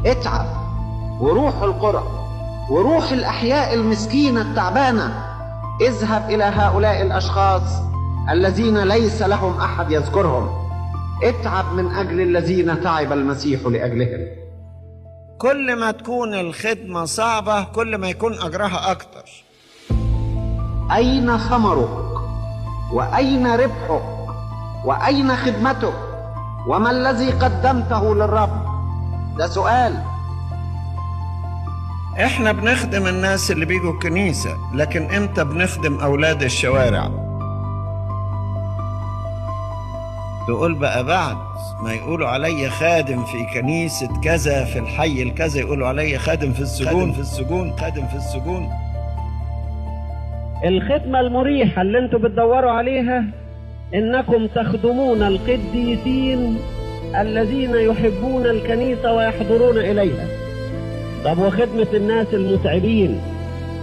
اتعب وروح القرى وروح الأحياء المسكينة التعبانة. اذهب إلى هؤلاء الأشخاص الذين ليس لهم أحد يذكرهم. اتعب من أجل الذين تعب المسيح لأجلهم. كل ما تكون الخدمة صعبة كل ما يكون أجرها أكتر. أين ثمرك؟ وأين ربحك؟ وأين خدمتك؟ وما الذي قدمته للرب؟ ده سؤال. احنا بنخدم الناس اللي بيجوا الكنيسة، لكن امتى بنخدم أولاد الشوارع؟ تقول بقى بعد ما يقولوا علي خادم في كنيسة كذا في الحي الكذا يقولوا علي خادم في السجون خادم في السجون. الخدمة المريحة اللي انتوا بتدوروا عليها انكم تخدمون القديسين الذين يحبون الكنيسة ويحضرون إليها. طب وخدمة الناس المتعبين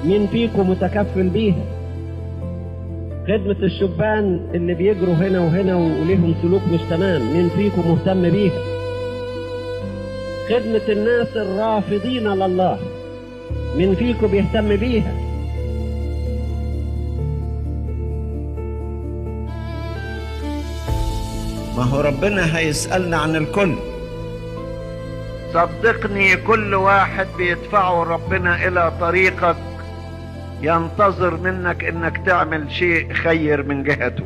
مين فيكم متكفل بيها؟ خدمة الشبان اللي بيجروا هنا وهنا وليهم سلوك مش تمام مين فيكم مهتم بيها؟ خدمة الناس الرافضين لله مين فيكم بيهتم بيها؟ ما هو ربنا هيسألنا عن الكل. صدقني كل واحد بيدفعه ربنا إلى طريقك ينتظر منك إنك تعمل شيء خير من جهته.